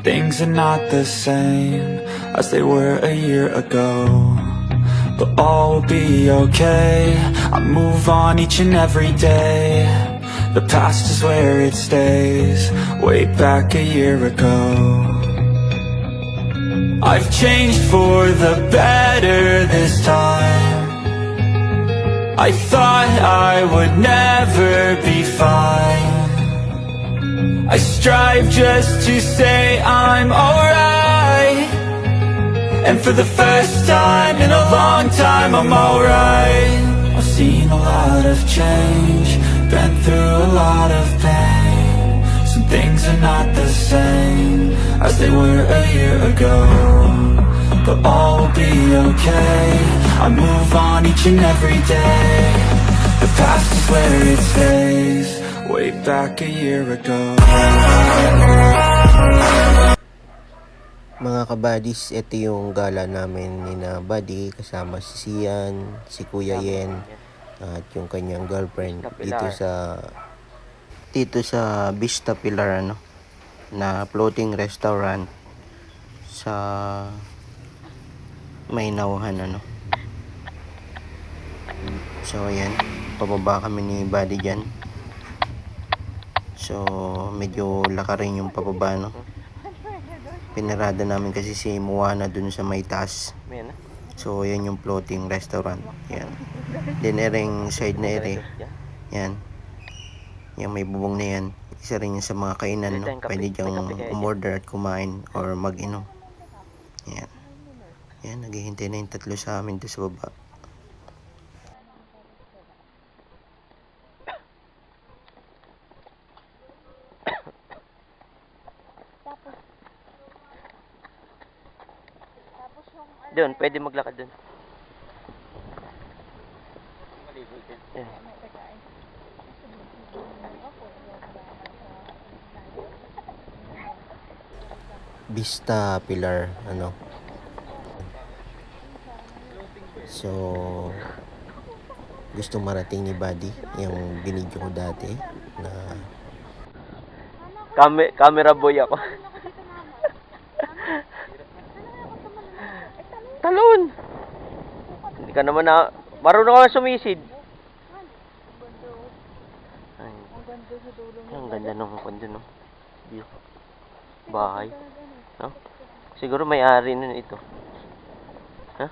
things are not the same as they were a year ago, but all will be okay. I move on each and every day. The past is where it stays, way back a year ago. I've changed for the better this time. I thought I would never be fine. I strive just to say I'm alright, and for the first time in a long time I'm alright. I've seen a lot of change, been through a lot of pain. Some things are not the same as they were a year ago, but all will be okay. I move on each and every day. The past is where it stays, way back a year ago. Mga kabadis, ito yung gala namin ni na Buddy kasama si Sian, si Kuya Yen at yung kanyang girlfriend dito sa Vista Pilar na floating restaurant sa Maynauhan So ayan, pababa kami ni Buddy dyan. So medyo laka rin yung pababa Pinarada namin kasi si Moana dun sa may taas. So yan yung floating restaurant. Yan. Then ereng side na ere. Yan. Yan may bubong na yan. Isa rin yan sa mga kainan Pwede dyang umorder at kumain or mag-inom. Yan. Yan, naghihintay na yung tatlo sa amin doon sa baba. Doon, pwede maglakad doon. Yeah. Vista Pilar, So, gusto marating ni Buddy yung binidyo ko dati na Camera boy ako. Talon! Hindi ka naman marunong ka sumisid. Ay. Ang ganda nung kondo, no? View. Bahay. No? Siguro may-ari nun ito. Ha?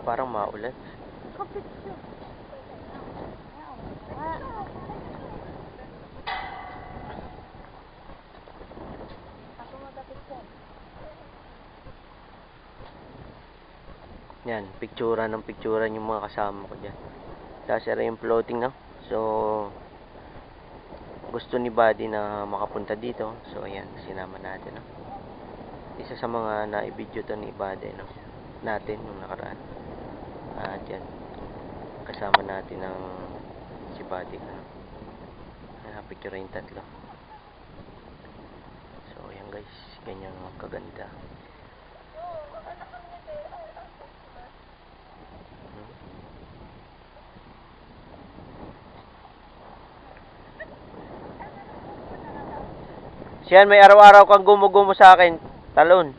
Parang maulan. Yan, picturean yung mga kasama ko dyan. Kasi rin yung floating, no? So, gusto ni Buddy na makapunta dito. So, ayan, sinama natin, no? Isa sa mga na-video to ni Buddy, no? Natin, nung nakaraan. At yan, kasama natin ng si Buddy, no? Picture yung tatlo. So, ayan guys, ganyan kaganda. Siyan, may araw-araw kang gumugumo sa akin. Talon.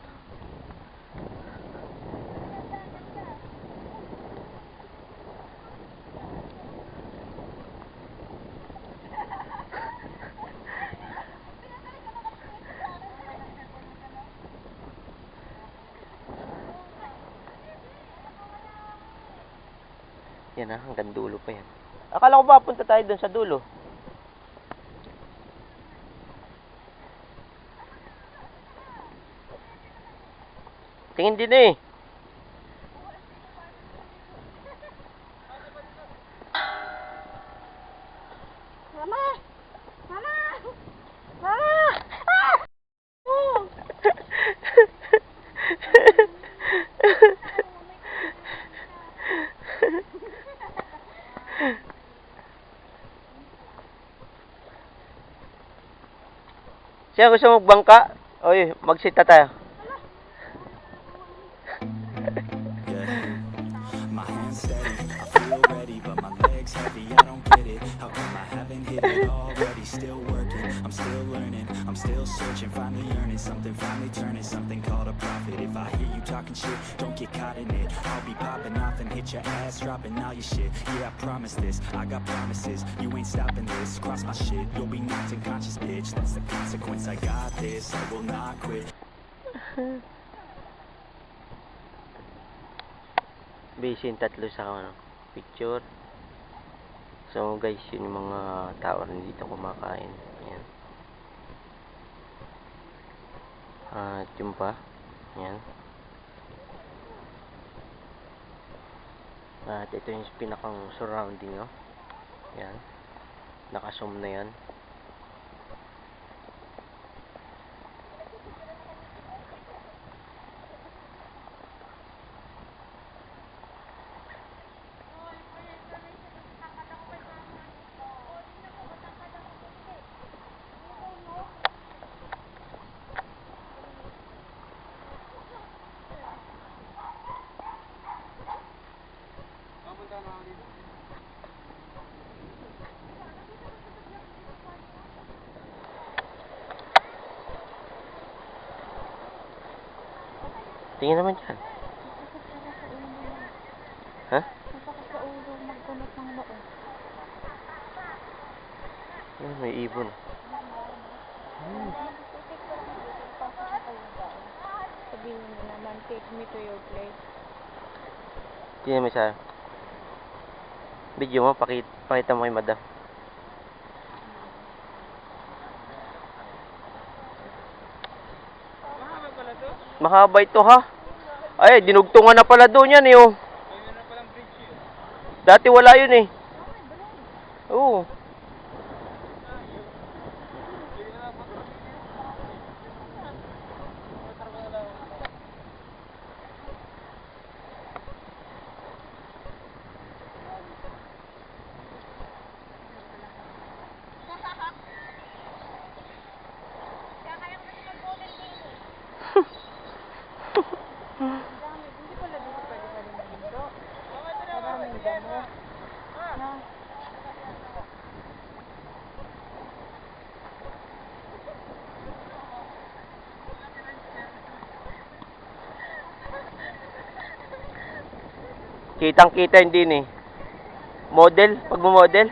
Yan hanggang dulo pa yan. Akala ko ba punta tayo dun sa dulo? Tingin din eh. Mama! Mama! Mama! Ah! Oh! Siya gusto magbangka? Oy, magsita tayo. still searching, finally earning something, finally turning something called a profit. If I hear you talking shit, don't get caught in it. I'll be popping off and hit your ass, dropping all your shit. Yeah, I promise this, I got promises. You ain't stopping this, cross my shit, you'll be knocked unconscious, bitch. That's the consequence, I got this, I will not quit. Busy yung tatlo sa ano, picture. So guys, yun yung mga tao rin dito kumakain. Ayan. At yun pa. Ayan. At ito yung pinakang surrounding, no? Ayan. Naka-zoom na yan. Tingin naman dyan. Ha? Masakit sa ulo, magkunot ng noo. Ayun, may ibon. Sabihin mo naman, take me to your place. Tingnan mo sa video mo, pakita mo kay madam. Mahaba ito ha. Ay, dinugtungan na pala doon yan eh oh. Dati wala yun eh. Oo. Hindi pala dito pwede pa rin naligo. Maraming damo. Na. Kitang-kita yun din eh. Model, pag mo-model.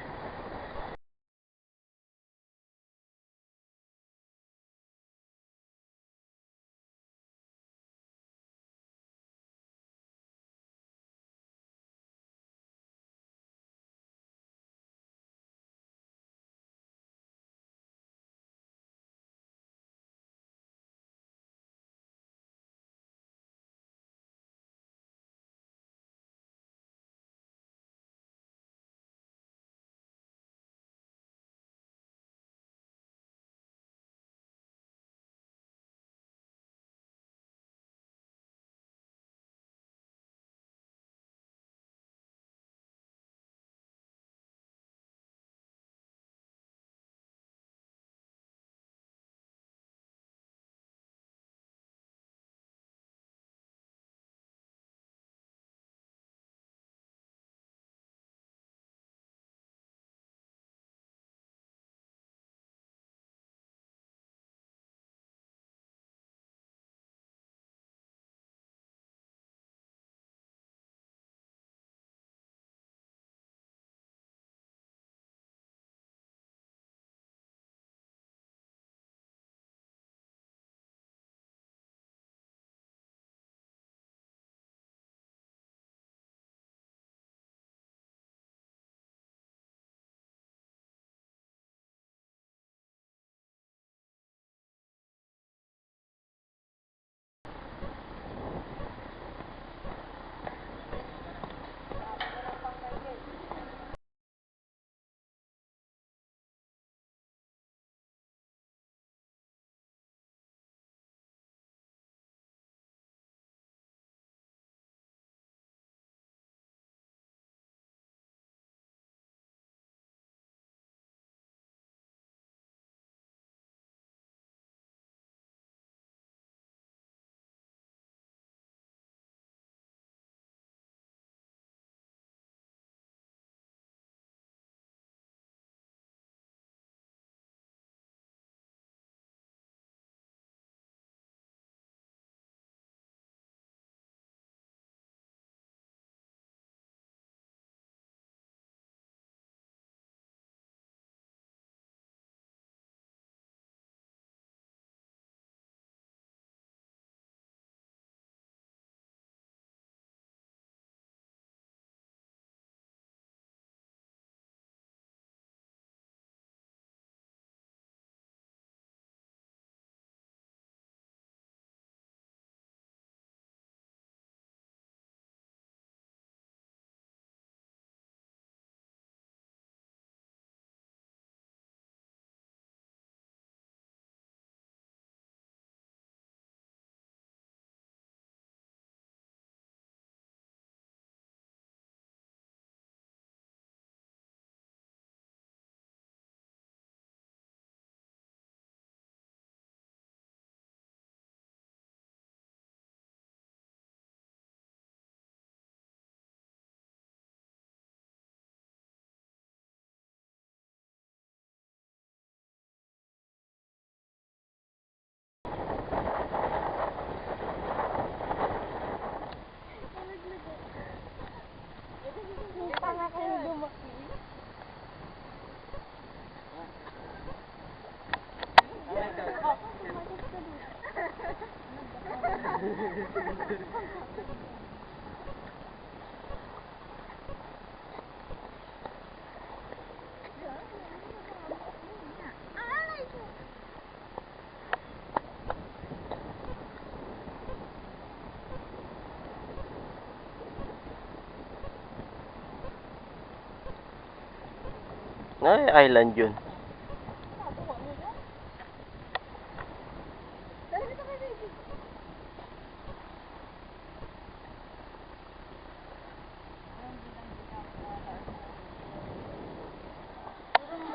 Ay, island yun.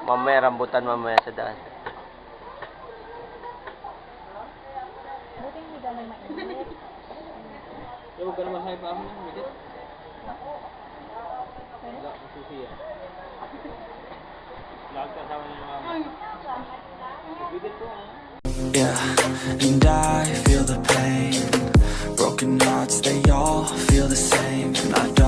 Mamaya rambutan mamaya sa daan. Buti hindi ganun mainit. Huwag ka naman hype ako na, Mikit. Wala, masusi yan. Lag kasama niya mga Mikit po, Yeah, and I feel the pain. Broken hearts, they all feel the same. And I